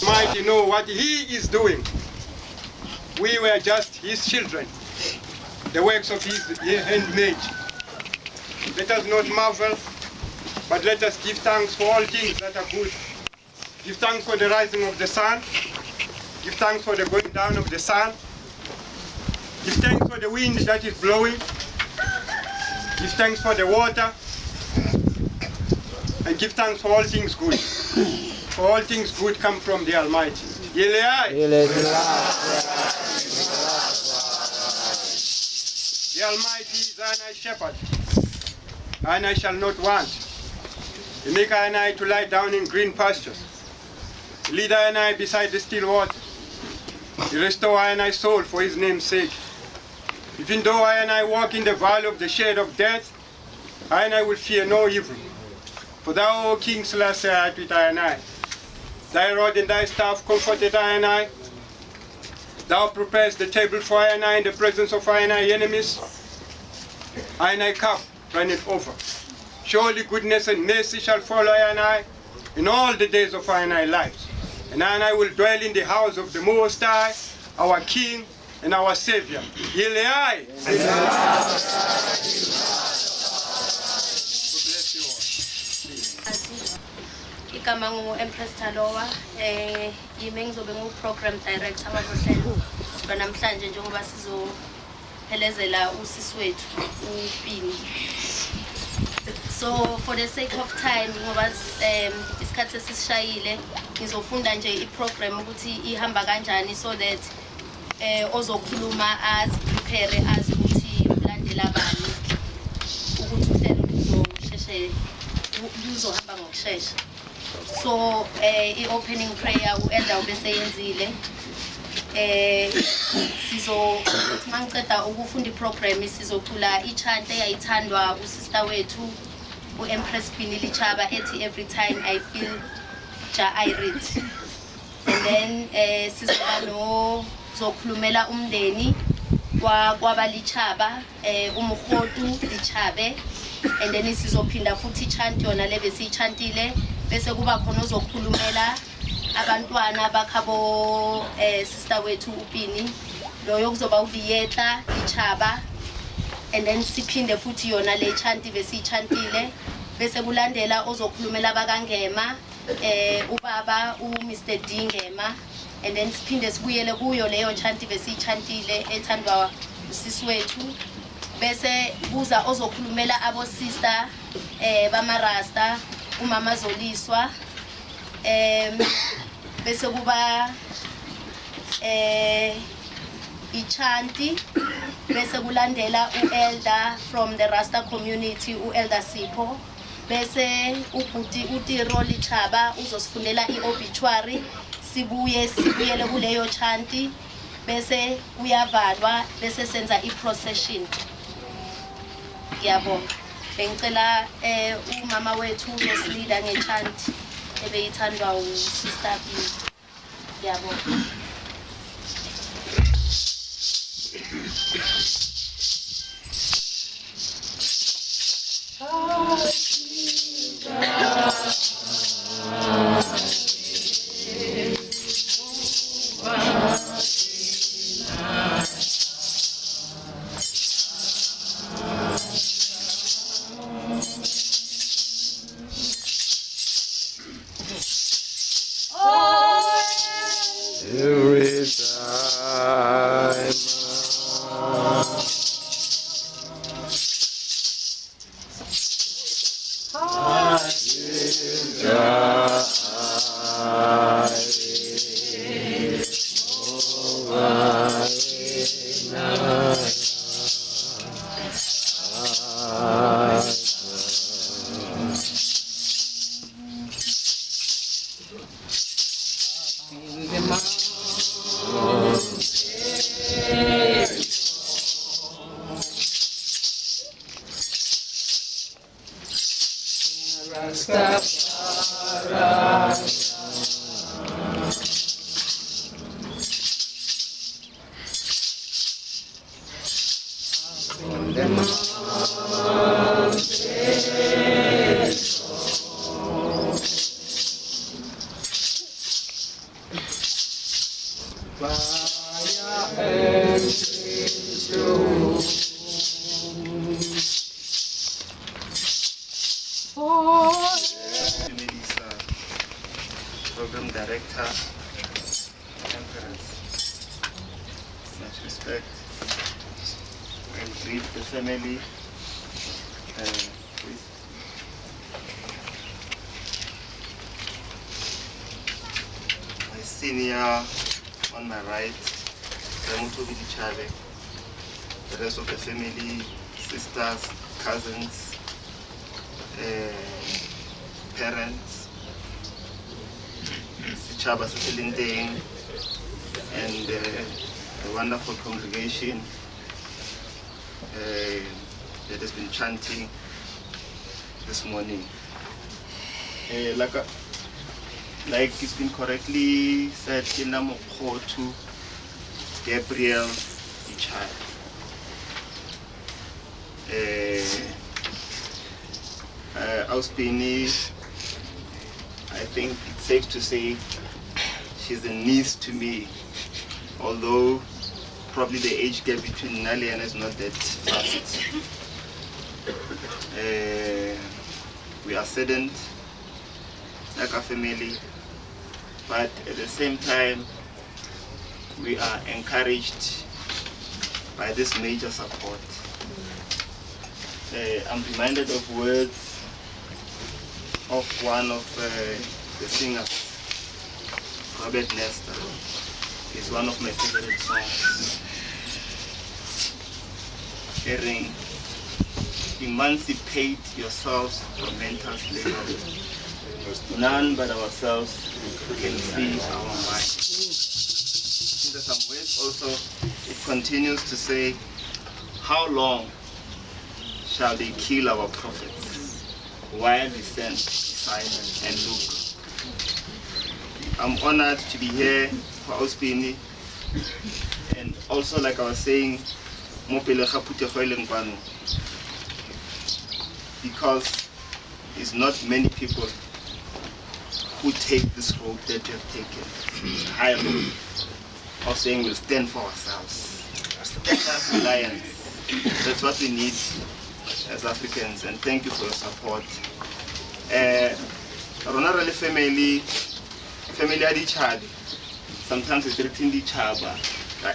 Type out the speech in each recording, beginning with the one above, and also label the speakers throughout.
Speaker 1: Mighty know what he is doing. We were just his children, the works of his handmaid. Let us not marvel, but let us give thanks for all things that are good. Give thanks for the rising of the sun. Give thanks for the going down of the sun. Give thanks for the wind that is blowing. Give thanks for the water. And give thanks for all things good. For all things good come from the Almighty. The Almighty is our shepherd, and I shall not want. He make I and I to lie down in green pastures. He lead I and I beside the still water. He restore I and I soul for his name's sake. Even though I and I walk in the valley of the shade of death, I and I will fear no evil. For thou, O King Selassie, art with I and I. Thy rod and thy staff comforted I and I. Thou preparest the table for I and I in the presence of I and I enemies. I and I cup runneth over. Surely goodness and mercy shall follow I and I in all the days of I and I lives. And I will dwell in the house of the Most High, our King and our Savior. Yeleai.
Speaker 2: Igama ngu Empress Talowa, yimi ngizobe ngu-program director wabohlelo. Namhlanje njengoba sizophelezela usisi wethu uPinny. So for the sake of time, ngoba isikhathi sesishayile, ngizofunda nje iprogram ukuthi ihamba kanjani so that ozokhuluma prepare ukuthi ulandela bani ukuthi uhlelo luzosheshe luzohamba ngokushesha. So i-opening prayer u-elder ubeseyenzile. Mangiceda ukufunda iprogram sizocula i-chant eyayithandwa usister wethu u-Empress Pinny Vulindlela ethi every time I feel I read. And then sizokhulumela umndeni kwabalichaba umkhodu lichabe, and then sizophinda futhi chant yona le besiychantile bese kuba khona ozokhulumela abantwana bakhabo sister wethu uPinny loyo kuzoba uVieta iChaba, and then siphinde futhi yona le chant besiychantile bese kulandela ozokhulumela bakangema ubaba uMr Dingema, and then siphinde sibuyele kuyo leyo chant besiychantile ethandwa usisi wethu bese kuza ozokhulumela abo sister bamarasta umama Zoliswa, bese kuba ichanti bese kulandela uelder from the Rasta community uelder Sipho, bese ubhuti uTiro Lichaba uzosifundela iobituary sibuyele kuleyo chanti bese kuyavalwa bese senza iprocession. Ngiyabonga. Bengicela umama wethu uzosilida ngechanti ebeyithandwa uSister Pinny. Ngiyabonga.
Speaker 3: Every time
Speaker 4: Program Director, Empress, much respect, and greet the family. Please. My senior on my right, Ramutobi Chale, the rest of the family, sisters, cousins, parents, Chaba Silinding, and the wonderful congregation that has been chanting this morning. Like it's been correctly said, Kinamo Khotu, Gabriel, the child. Auspini, I think it's safe to say she's a niece to me, although probably the age gap between Nali and is not that fast. We are saddened like a family, but at the same time we are encouraged by this major support. I'm reminded of words of one of the singers, Robert Nesta. It's one of my favorite songs. Hearing, emancipate yourselves from mental slavery. None but ourselves can free our mind. In some ways also, it continues to say, how long shall they kill our prophets while we stand silent and look? I'm honored to be here for Auspini, and also, like I was saying, because it's not many people who take this road that you have taken, high road, of saying we'll stand for ourselves. That's reliance. That's what we need as Africans, and thank you for your support. Rona really family ya Dichabi. Sometimes it's written Dichaba,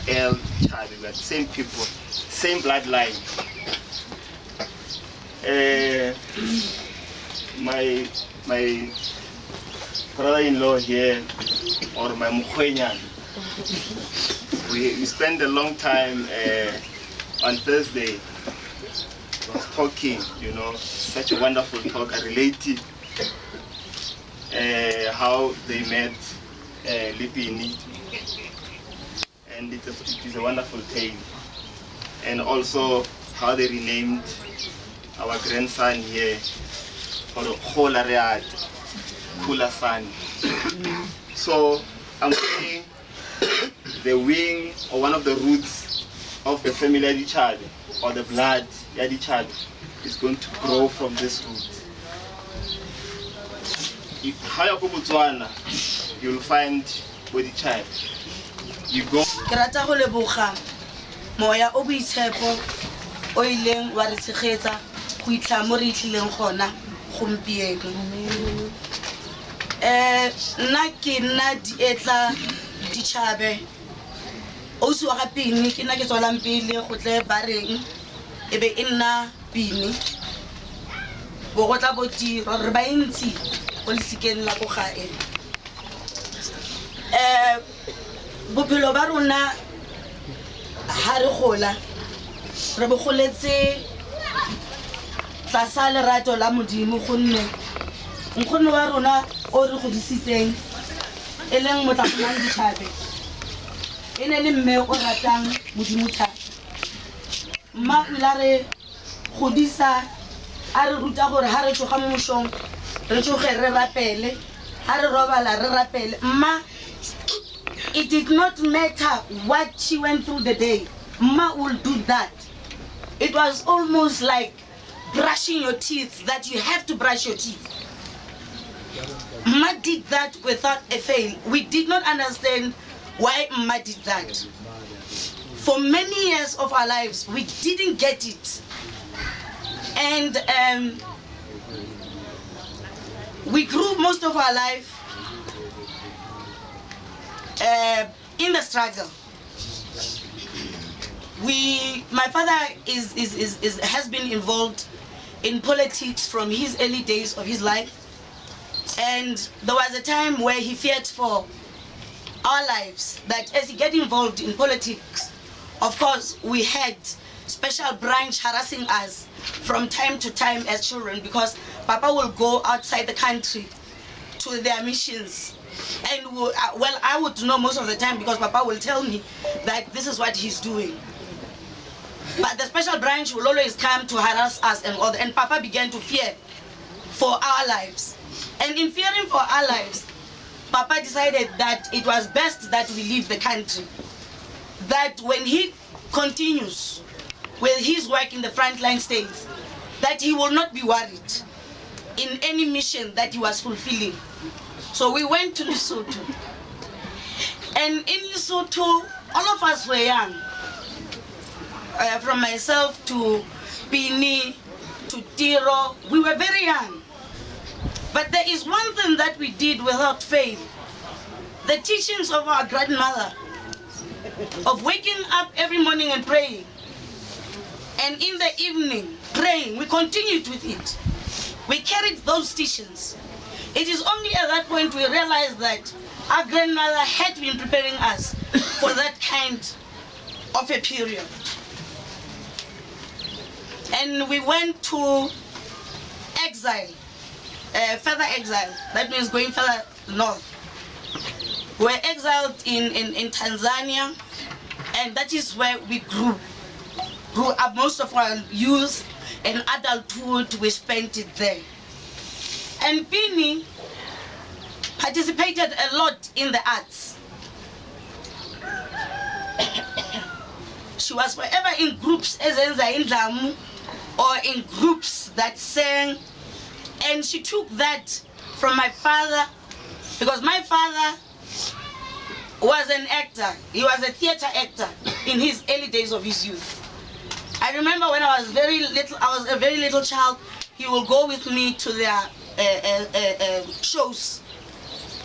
Speaker 4: El Dichabi, but same people, same bloodline. My brother-in-law here, or my Mukwenyan, we spent a long time on Thursday was talking, such a wonderful talk. I related how they met Lipini, and it is a wonderful tale, and also how they renamed our grandson here for the whole area, Kula San. So I'm saying the wing or one of the roots of the family Yadichad or the blood Yadichad is going to grow from this root. You'll find with the child. You go.
Speaker 5: Krata go leboga moya o boitshepo o ileng wa re tshegetsa go itla mo re itlileng gona gompieno. Nna ke nna Dietla Dichabe o se wa ga Pini ke nna ke tswalang pele go tle ba reng e be e nna Pini bo go tla boti re ba intsi go lesikeng la go gae. Bophelo ba rona ha re gola re bogoletse tlasa lerato la Modimo gonne nkgono wa rona o re godisitseng e leng Motlapolane Dichabe e ne le mme o ratang Modimo thata. Mma la re godisa a re ruta gore ha re tsoga mo moshong re tsoge re rapele ha re robala re rapele. Mma it did not matter what she went through the day, Mma will do that. It was almost like brushing your teeth, that you have to brush your teeth. Mma did that without a fail. We did not understand why Mma did that. For many years of our lives, we didn't get it. And we grew most of our life in the struggle. My father has been involved in politics from his early days of his life, and there was a time where he feared for our lives, that as he get involved in politics, of course we had special branch harassing us from time to time as children, because Papa will go outside the country to their missions. And I would know most of the time because Papa will tell me that this is what he's doing. But the special branch will always come to harass us and all that. And Papa began to fear for our lives. And in fearing for our lives, Papa decided that it was best that we leave the country. That when he continues with his work in the frontline states, that he will not be worried in any mission that he was fulfilling. So we went to Lesotho. And in Lesotho, all of us were young. From myself to Pini to Tiro, we were very young. But there is one thing that we did without fail. The teachings of our grandmother, of waking up every morning and praying, and in the evening praying, we continued with it. We carried those teachings. It is only at that point we realized that our grandmother had been preparing us for that kind of a period. And we went to exile, further exile. That means going further north. We were exiled in Tanzania, and that is where we grew up. Most of our youth and adulthood, we spent it there. And Pini participated a lot in the arts. She was forever in groups, ezenza indlamu, or in groups that sang. And she took that from my father Because my father was an actor. He was a theater actor in his early days of his youth. I remember when I was a very little child, he will go with me to their shows.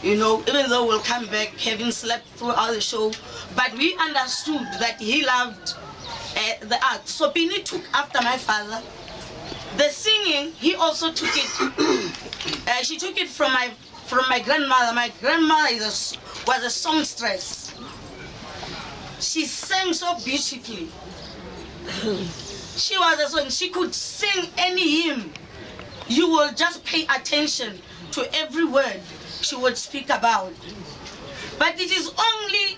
Speaker 5: You know, even though we'll come back having slept throughout the show, but we understood that he loved the art. So Pinny took after my father. The singing, he also took it. She took it from my grandmother. My grandmother was a songstress. She sang so beautifully. She could sing any hymn. You will just pay attention to every word she would speak about. But it is only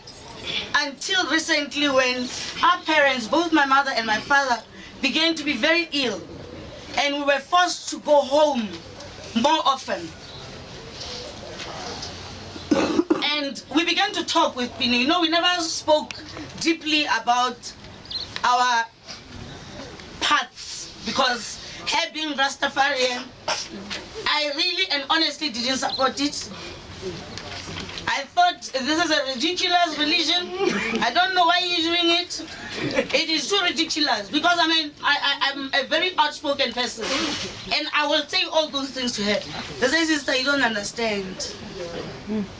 Speaker 5: until recently when our parents, both my mother and my father, began to be very ill, and we were forced to go home more often. And we began to talk with Pinny. You know, we never spoke deeply about our paths, because her being Rastafarian, I really and honestly didn't support it. I thought this is a ridiculous religion. I don't know why you're doing it. It is too ridiculous, because I mean, I'm a very outspoken person, and I will say all those things to her. They say, sister, you don't understand.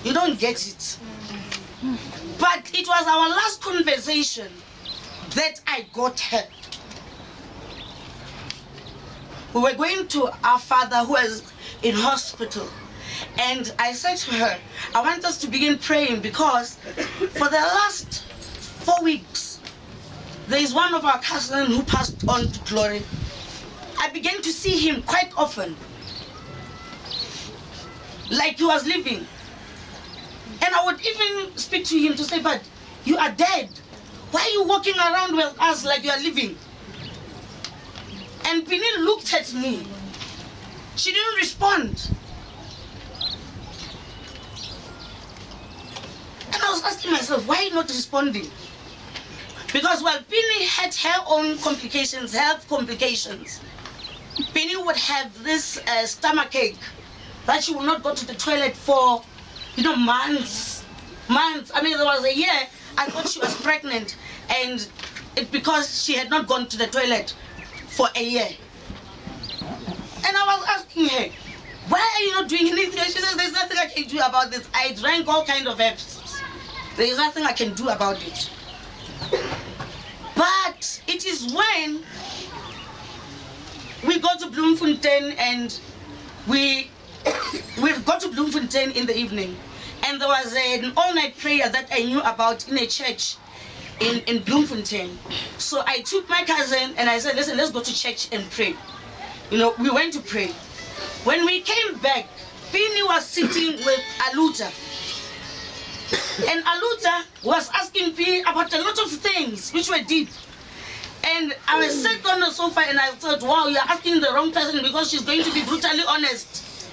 Speaker 5: You don't get it. But it was our last conversation that I got her. We were going to our father who was in hospital. And I said to her, I want us to begin praying, because for the last 4 weeks, there is one of our cousins who passed on to glory. I began to see him quite often, like he was living. And I would even speak to him to say, but you are dead. Why are you walking around with us like you are living? And Pinny looked at me. She didn't respond. And I was asking myself, why not responding? Because while Pinny had her own complications, health complications, Pinny would have this stomach ache that she would not go to the toilet for, months. I mean, there was a year I thought she was pregnant, and because she had not gone to the toilet for a year. And I was asking her, why are you not doing anything? And she says, there's nothing I can do about this. I drank all kinds of herbs. There is nothing I can do about it. But it is when we go to Bloemfontein, and we got to Bloemfontein in the evening, and there was an all-night prayer that I knew about in a church in Bloemfontein. So I took my cousin and I said, listen, let's go to church and pray. We went to pray. When we came back, Pinny was sitting with Aluta. And Aluta was asking Pinny about a lot of things which were deep. And I was sat on the sofa and I thought, wow, you're asking the wrong person, because she's going to be brutally honest.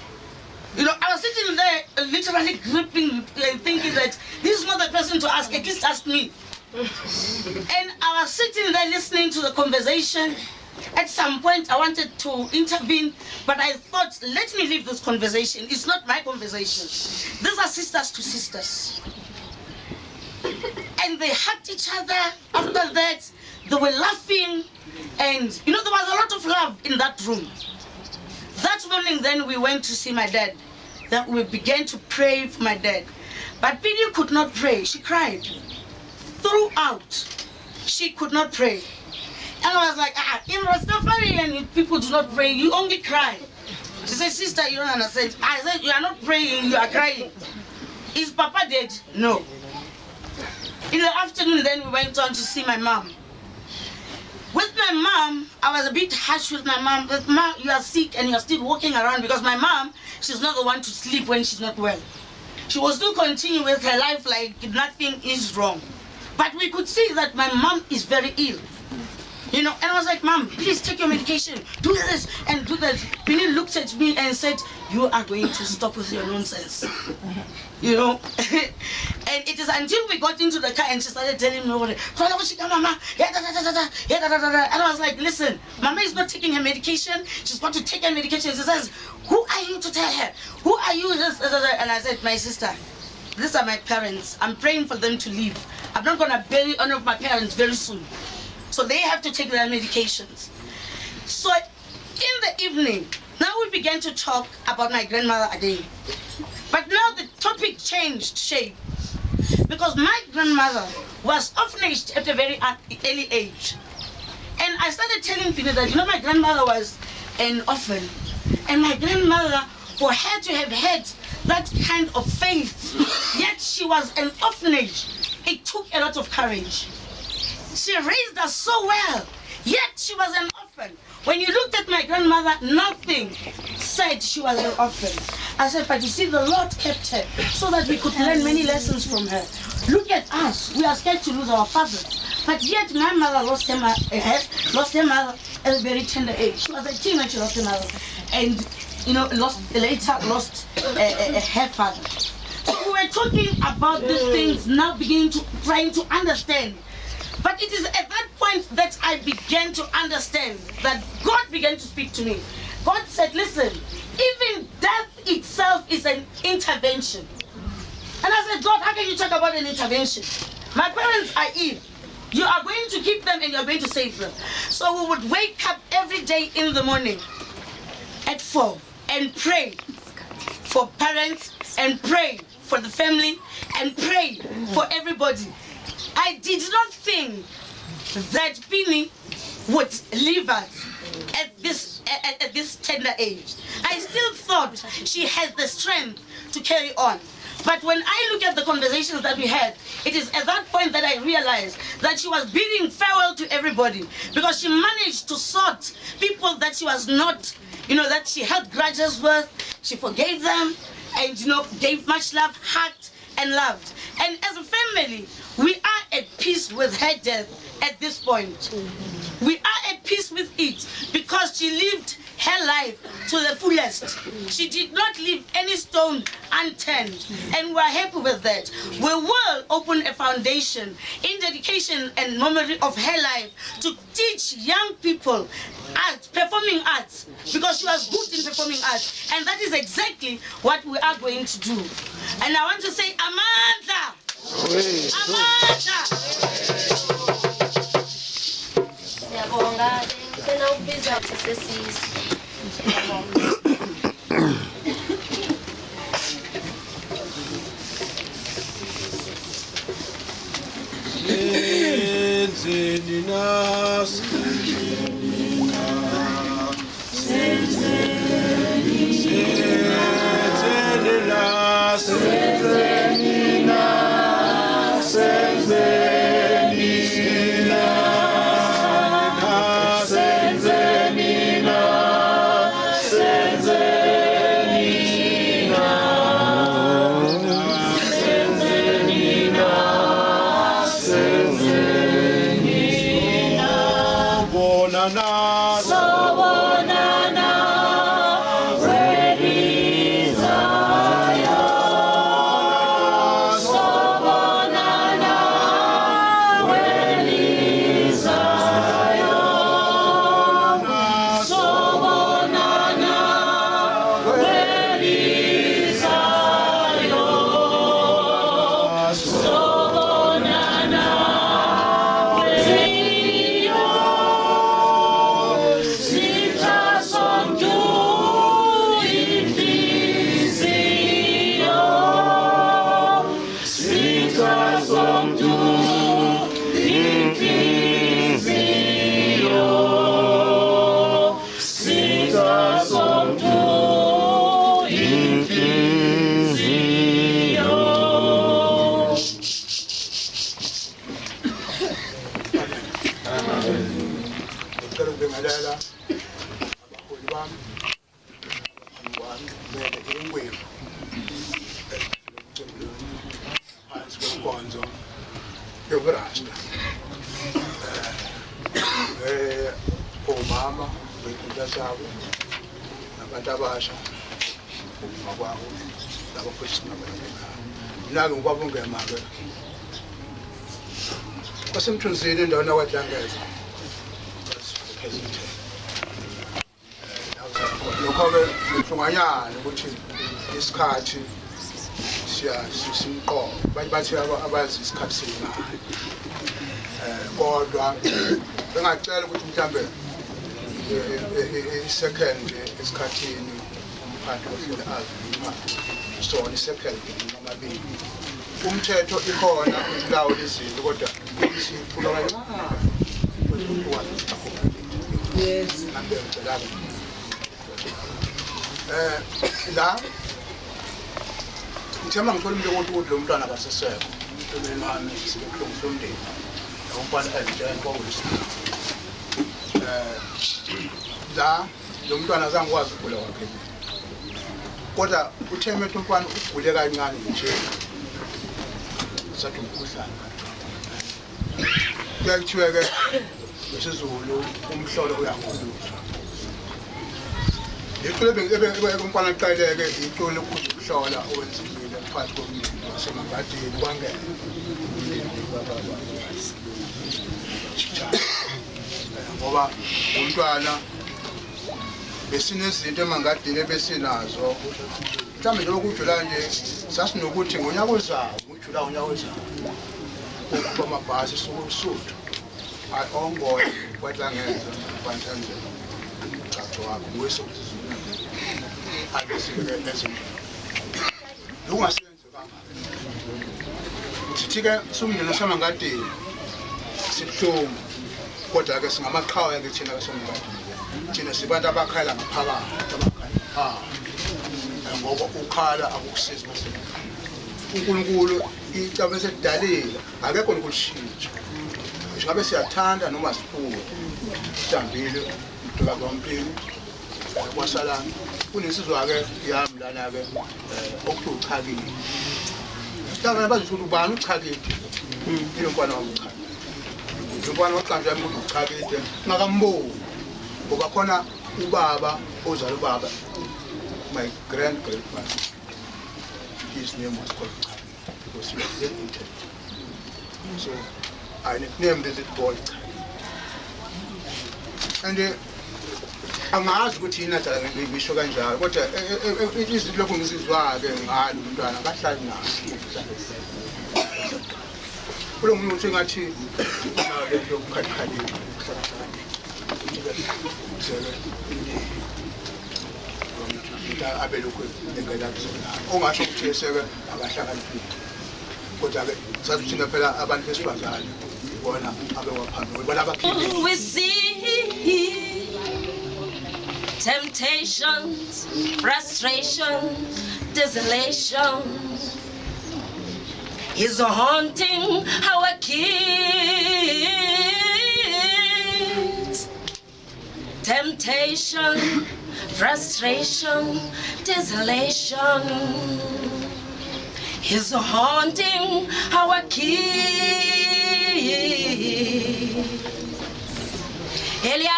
Speaker 5: I was sitting there literally gripping and thinking that this is not the person to ask, at least ask me. And I was sitting there listening to the conversation. At some point I wanted to intervene, but I thought, let me leave this conversation. It's not my conversation. These are sisters to sisters. And they hugged each other. After that, they were laughing, and there was a lot of love in that room. That morning then we went to see my dad. Then we began to pray for my dad. But Pinny could not pray. She cried. Throughout, she could not pray. And I was like, in Rastafarian, people do not pray, you only cry. She said, sister, you don't understand. I said, you are not praying, you are crying. Is Papa dead? No. In the afternoon, then we went on to see my mom. With my mom, I was a bit harsh with my mom. But Mom, you are sick and you are still walking around, because my mom, she's not the one to sleep when she's not well. She will still continue with her life like nothing is wrong. But we could see that my mom is very ill. And I was like, Mom, please take your medication, do this and do that. Pinny looked at me and said, you are going to stop with your nonsense. And it is until we got into the car and she started telling me, and I was like, listen, Mama is not taking her medication, she's got to take her medication. She says, who are you to tell her? Who are you? And I said, my sister, these are my parents. I'm praying for them to leave. I'm not going to bury one of my parents very soon. So they have to take their medications. So in the evening, now we began to talk about my grandmother again. But now the topic changed shape. Because my grandmother was orphanaged at a very early age. And I started telling people that, my grandmother was an orphan. And my grandmother, for her to have had that kind of faith, yet she was an orphanage, it took a lot of courage. She raised us so well, yet she was an orphan. When you looked at my grandmother, nothing said she was an orphan. I said, but you see, the Lord kept her so that we could learn many lessons from her. Look at us. We are scared to lose our father. But yet my mother lost her mother at a very tender age. She was a teen when she lost her mother. And, later lost her father. So we were talking about these things, now trying to understand. But it is at that point that I began to understand that God began to speak to me. God said, listen, even death itself is an intervention. And I said, God, how can you talk about an intervention? My parents are ill. You are going to keep them and you are going to save them. So we would wake up every day in the morning at 4 and pray for parents and pray for the family and pray for everybody. I did not think that Pinny would leave us at this tender age. I still thought she had the strength to carry on. But when I look at the conversations that we had, it is at that point that I realized that she was bidding farewell to everybody, because she managed to sort people that she was not, that she held grudges with. She forgave them and, gave much love, hugged and loved. And as a family, we are at peace with her death at this point. We are at peace with it because she lived her life to the fullest. She did not leave any stone unturned, and we're happy with that. We will open a foundation in dedication and memory of her life to teach young people performing arts, because she was good in performing arts, and that is exactly what we are going to do. And I want to say, Amanda! Amanda!
Speaker 2: Siyabonga, ngicela ukubiza sesisi.
Speaker 6: omama bey'nkinga zabo nabantu abasha ukuma kwabo nabaphosisi nabayekhaya mina-ke ngubaba ungema-ke kwasemthunzini endaweni yakwadlangeza lokho-ke kuhlunganyana ukuthi isikhathi simqobo bathi abazi isikhathi singani kodwa bengacela ukuthi mhlambe i-second esikhathini umphathi ohlele azima sona i-second amabili umthetho ikhona lawo lezinto kodwa siphula yes la ngithemba ngithola umuntu ukuthi lo mntwana akasesekho empilweni wami sibebuhlungu somndeni umntwana ayitshela kwawulisikhulu la lo mntwana azangikwazi ukugula kwakhe kodwa uthe methu umntwana ugule kancane nje sathi umkhuhlane kuyakuthiwe-ke ngesizulu umhlolo uyakhuluzwa iculo umntwana aqaleke iculo lokhuza ukuhlola owenzekile phakathi komndeni wasemangadini kwangena ngoba umntwana besinezinto emangadini ebesinazo mhlawumbe njengoba kujula nje sasinokuthi ngonyaka ozayo ujula ngonyaka ozayo ukuba amabhasi suku lusuthu ongoye kwadlangeza kwanhlanzela umcaco wakho nguwesokuzizula abesike ezinto lokungasenzekanga sithi-ke sumndeni osemangadini sibuhlungu kodwa-ke singamaqhawe-ke thina-ke semangadini thina sibantu abakhala ngaphakathi ngoba ukhala akukusizi uNkulunkulu icaba esedalile akekho nokushintsha ngisho ngabe siyathanda noma siphume sihlambile uDokotela kaMpini kwasalana kunesizwa-ke yami lana-ke okuthiwa uchakile hlangana bazisho ukuthi ubani uchakile ilomntwana wami uchakile umntwana waqanjwa yami ukuthi uchakile ngakamboni ngoba khona ubaba ozala ubaba my great-grandfather, his name was called Chai, because he was very intelligent. So I nicknamed the little boy Chai. And angazi ukuthi yini adala ngisho kanjalo kodwa izinto lokhu ngizizwa-ke ngalo umntwana kahlali naso kulo muntu uthi ngathi lento yokukhalikhalile abelokhu engelakuzona ongasho ukuthi eseke abahlakaniphile kodwa-ke sathi thina phela abantu besifazane bona abewaphambili bona abaphile.
Speaker 2: We see temptations, frustrations, desolations is haunting our kids. Temptation, frustration, desolation is haunting our kids. Eli.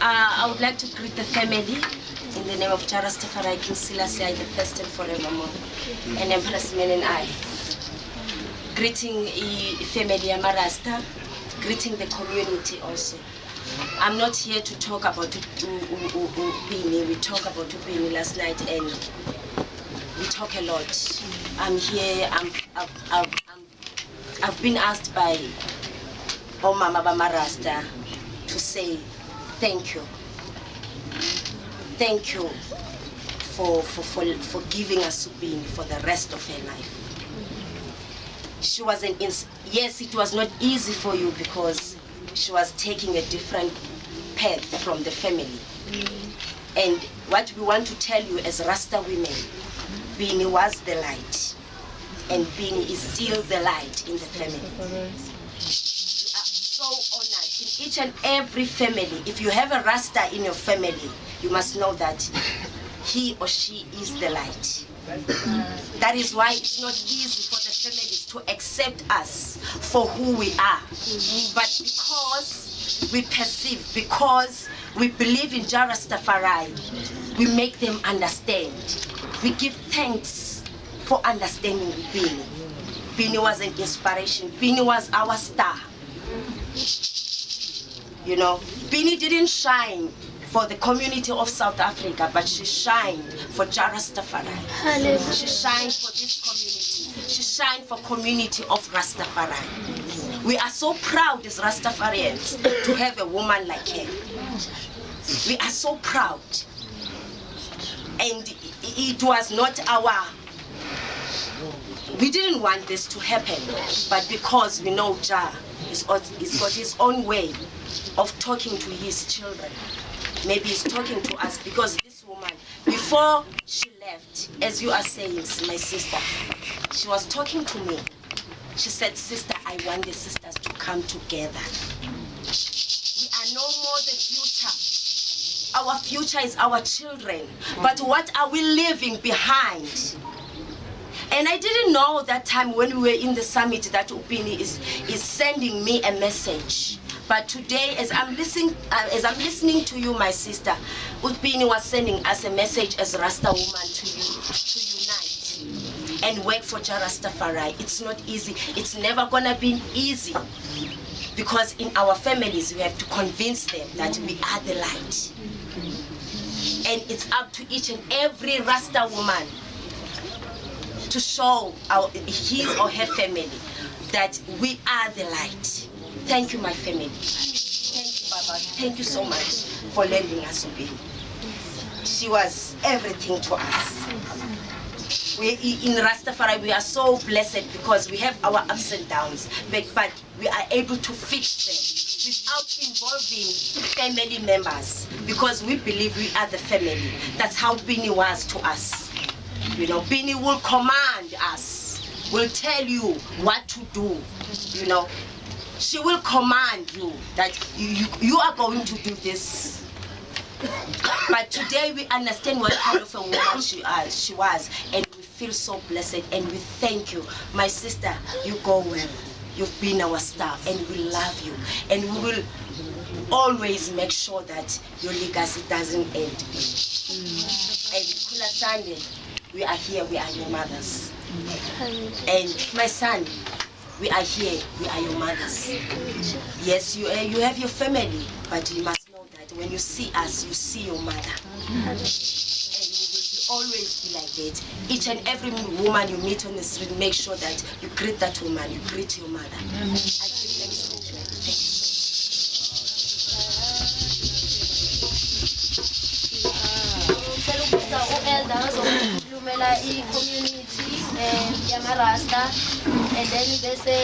Speaker 2: I would like to greet the family in the name of Jara Stefara King Selassie, the first and forevermore, and Empress Pinny I. Greeting the family Amarasta, greeting the community also. I'm not here to talk about Upini. We talked about Upini last night and we talk a lot. I'm here, I've been asked by Omama Bamarasta to say thank you. Thank you for giving us Upini for the rest of her life. She wasn't, yes, it was not easy for you because she was taking a different path from the family. And what we want to tell you as Rasta women, Bini was the light, and Bini is still the light in the family. We are so honored. In each and every family, if you have a Rasta in your family, you must know that
Speaker 5: he or she is the light. That is why it's not easy for the families to accept us for who we are. But because we perceive, because we believe in Jah Rastafari, we make them understand. We give thanks for understanding Pinny. Pinny was an inspiration. Pinny was our star. You know, Pinny didn't shine for the community of South Africa, but she shined for Jah Rastafari. She shined for this community. She shined for community of Rastafari. We are so proud as Rastafarians to have a woman like her. We are so proud. And it was not we didn't want this to happen, but because we know Jah is got his own way of talking to his children. Maybe he's talking to us, because this woman, before she left, as you are saying, my sister, she was talking to me. She said, sister, I want the sisters to come together. We are no more the future. Our future is our children. But what are we leaving behind? And I didn't know that time when we were in the summit that Upini is sending me a message. But today, as I'm listening to you, my sister, Upini was sending us a message as Rasta woman to unite and work for Jah Rastafari. It's not easy. It's never gonna be easy, because in our families we have to convince them that we are the light. And it's up to each and every Rasta woman to show his or her family that we are the light. Thank you, my family. Thank you, Baba. Thank you so much for lending us Ubini. She was everything to us. In Rastafari, we are so blessed because we have our ups and downs, but we are able to fix them without involving family members, because we believe we are the family. That's how Bini was to us. You know, Bini will command us, will tell you what to do, you know. She will command you that you are going to do this. But today we understand what kind of a woman she was, and we feel so blessed, and we thank you. My sister, you go well. You've been our star, and we love you. And we will always make sure that your legacy doesn't end. And Kula Sunday, we are here, we are your mothers. And my son, we are here, we are your mothers. Yes, you have your family, but you must know that when you see us, you see your mother. And we will always be like that. Each and every woman you meet on the street, make sure that you greet that woman, you greet your mother. I give thanks to you. Thank you
Speaker 2: yamarasta, and then bese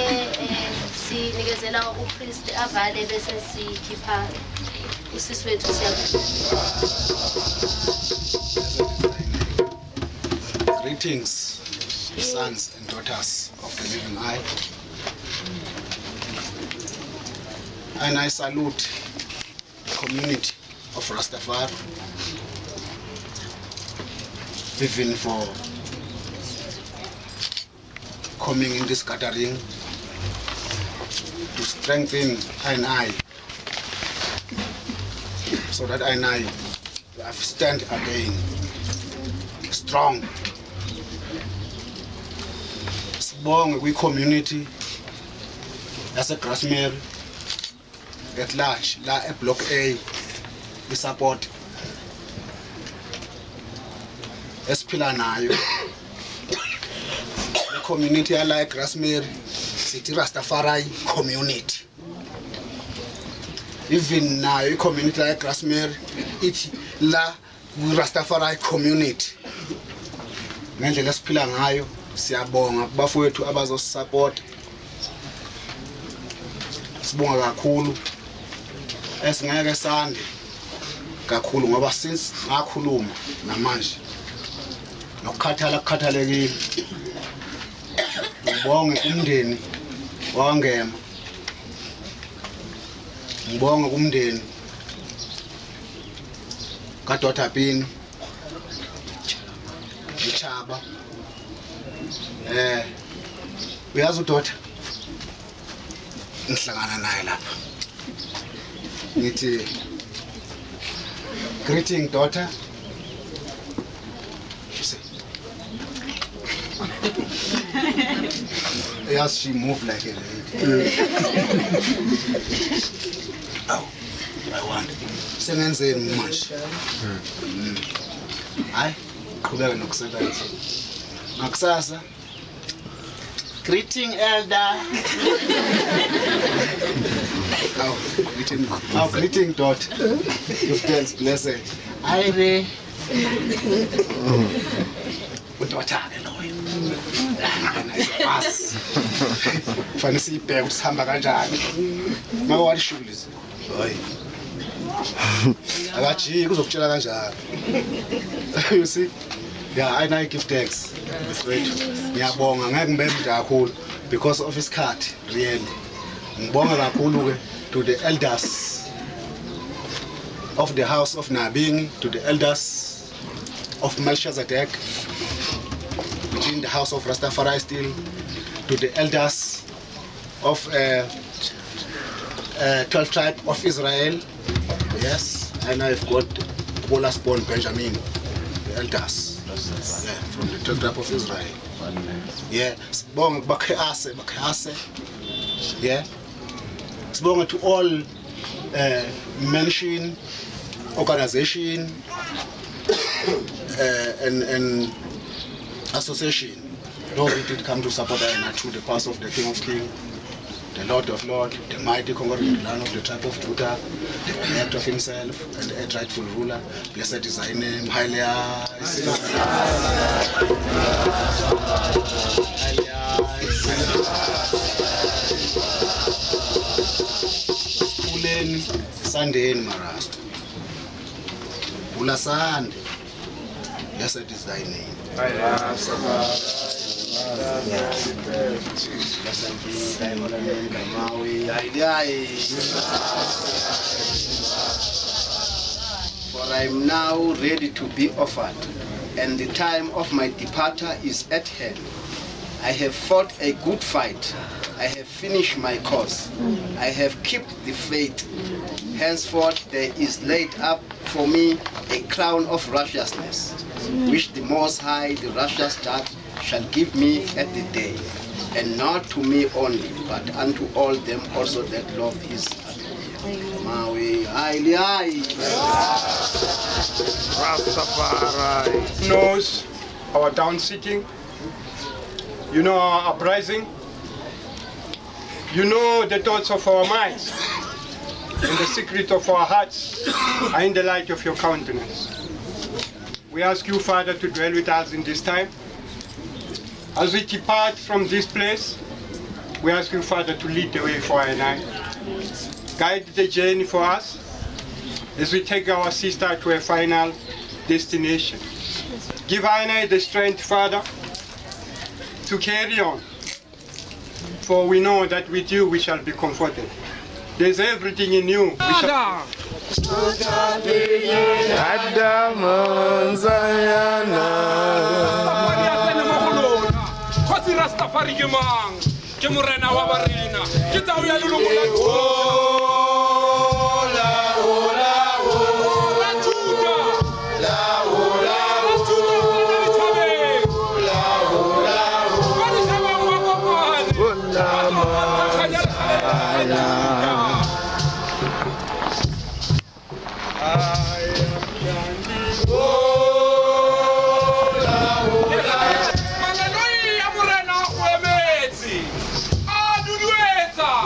Speaker 2: sinikezela upriest avale bese sikhipha usisi wethu
Speaker 6: Greetings, sons and daughters of the living eye. And I salute the community of Rastafari, even for coming in this gathering to strengthen I, so that I stand again strong. Sibonge kwi community yase Grasmere at large la e block A we support esiphila nayo. The community yala Grasmere sithi Rastafari community. Even now the community like Grasmere ithi la Rastafari community. Ngendlela esiphila ngayo siyabonga kubafowethu abazosisupport. Sibonga kakhulu esingeke sande kakhulu ngoba since ngakhuluma namanje nokukhathalekile. Ngibonge umndeni wangema, ngibonge umndeni kaDr. Pinny, Ichaba. Uyazi uDota? Ngihlangana naye lapha. Ngithi greeting daughter. She said. Yes, she moved like a lady. Oh, I want. Sengenzeni manje? Hayi, qhubeka nokusebenza. Ngakusasa. Greeting elder. Greeting daughter. Give thanks, blessed. Ayre. Udota ke loyo. Bas. Fanele sibheke ukuthi sihamba kanjani. Maka walishulisa. Hayi. Akaji kuzokutshela kanjani. You see? Yeah, I give thanks. Ngiyabonga ngeke ngibembe kakhulu because of isikhathi really. Ngibonga kakhulu ke to the elders of the house of Nabing, to the elders of Melchizedek within the house of Rastafari still, to the elders of 12 tribe of Israel. Yes, and I've got Bolas born Benjamin, the elders. Yeah, from the 12 tribe of Israel. Yeah, sibonga bakhe. Yeah, sibonga to all mention organization and association. Those who did come to support Aina through the path of the King of Kings, the Lord of Lords, the mighty conqueror, the Lion of the tribe of Judah, the elect of himself, and the earth rightful ruler. Blessed is thy name, highly Pulen Sunday in Marasta. Pula Sunday. Blessed is thy name. For I am now ready to be offered, and the time of my departure is at hand. I have fought a good fight. I have finished my course. I have kept the faith. Henceforth there is laid up for me a crown of righteousness, which the Most High, the righteous judge, shall give me at the day, and not to me only, but unto all them also that love his Maui Rastafari knows our down sitting, you know our uprising, you know the thoughts of our minds, and the secret of our hearts are in the light of your countenance. We ask you, Father, to dwell with us in this time. As we depart from this place, we ask you, Father, to lead the way for Aina. Guide the journey for us as we take our sister to a final destination. Give Aina the strength, Father, to carry on. For we know that with you we shall be comforted. There's everything in you. We shall...
Speaker 3: Rastafari gemang, ke morena wa barena, ke tau ya lulungu la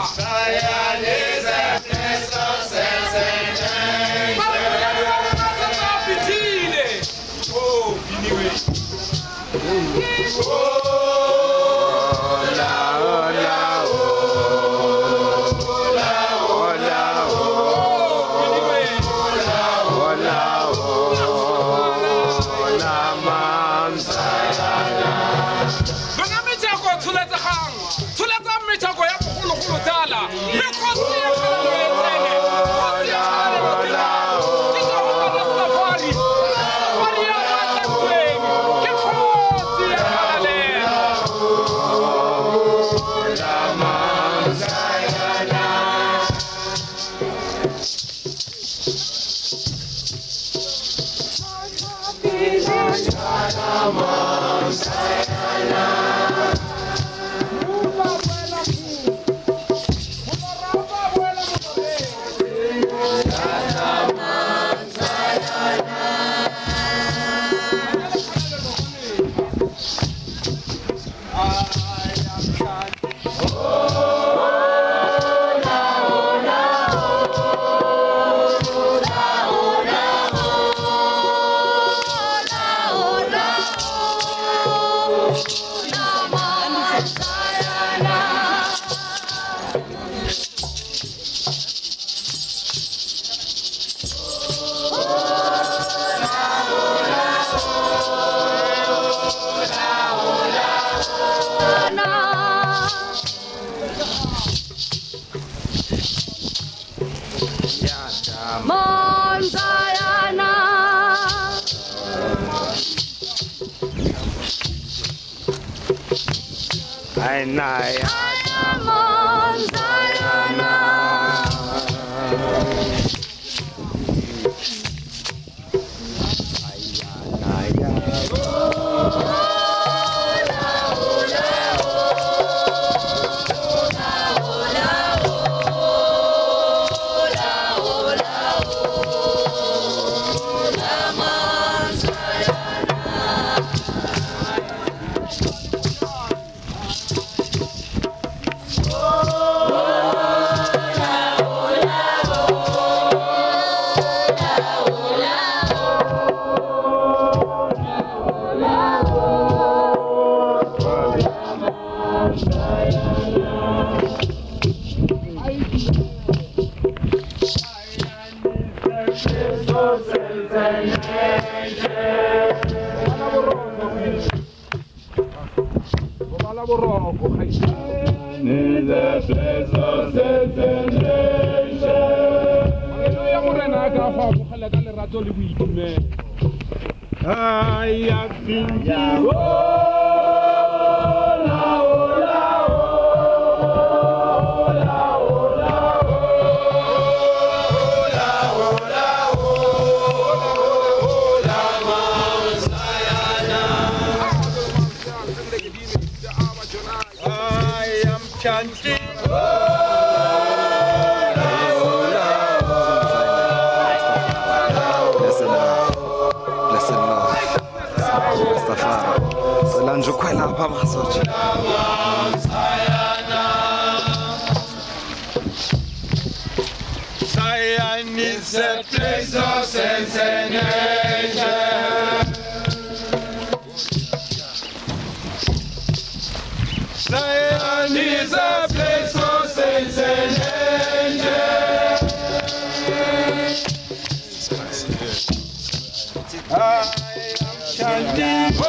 Speaker 7: Saya
Speaker 1: Zion is a place of sense and nature. Zion is a place of sense and nature. I am chanting.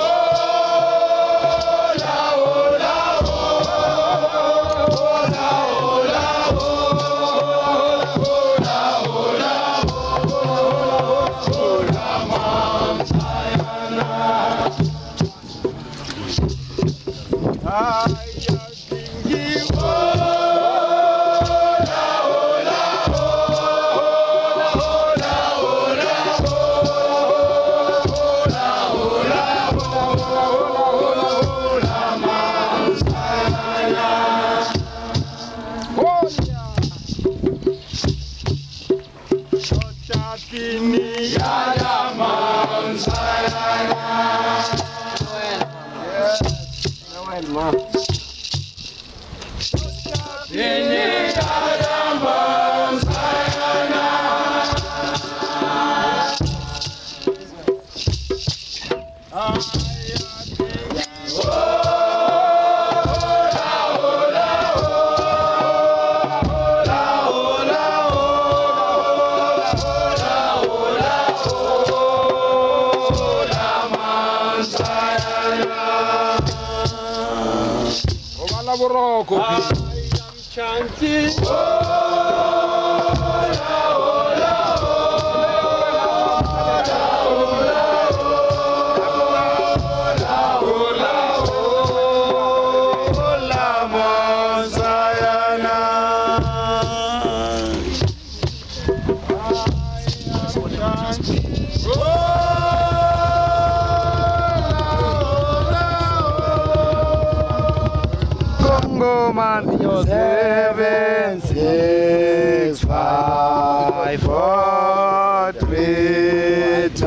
Speaker 7: 7, 6, 5, 4, 3, 2,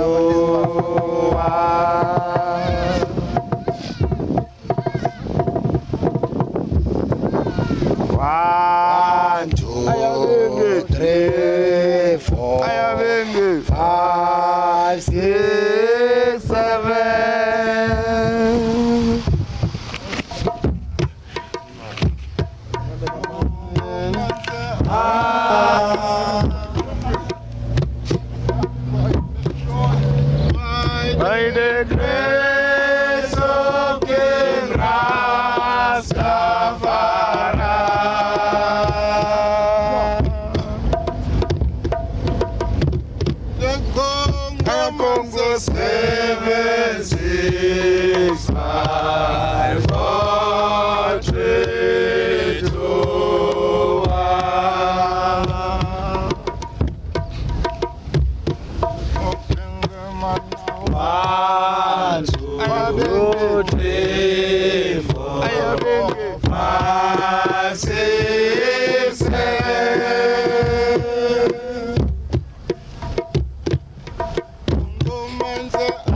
Speaker 7: 1. 1, 2, 3, 4, 5, 6, 7. By the grace of King Rastafari, the Congo 7, 6, 5, 4, 3, 2, 1. 1, 2, 3, 4, 5, 6, 7.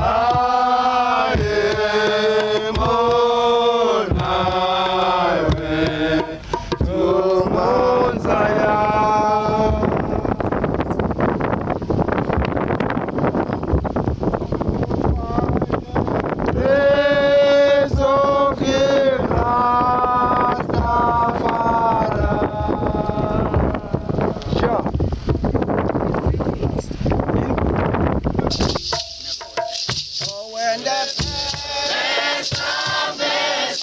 Speaker 7: I am on my way to Mount Zion. Praise, O King Rastafari. Sure. Oh, when the best of and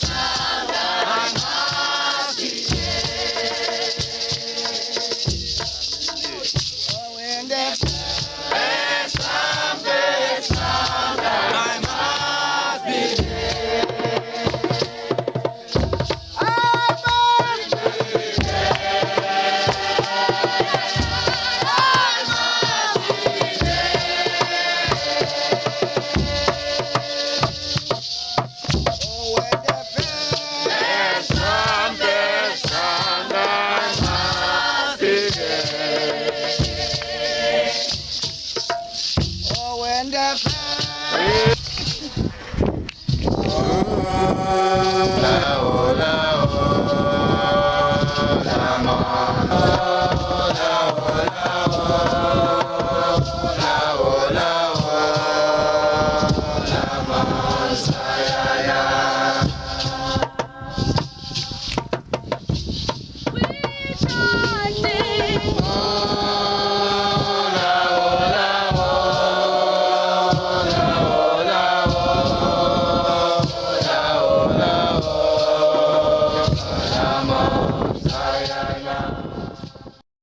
Speaker 7: happy day. Oh, when the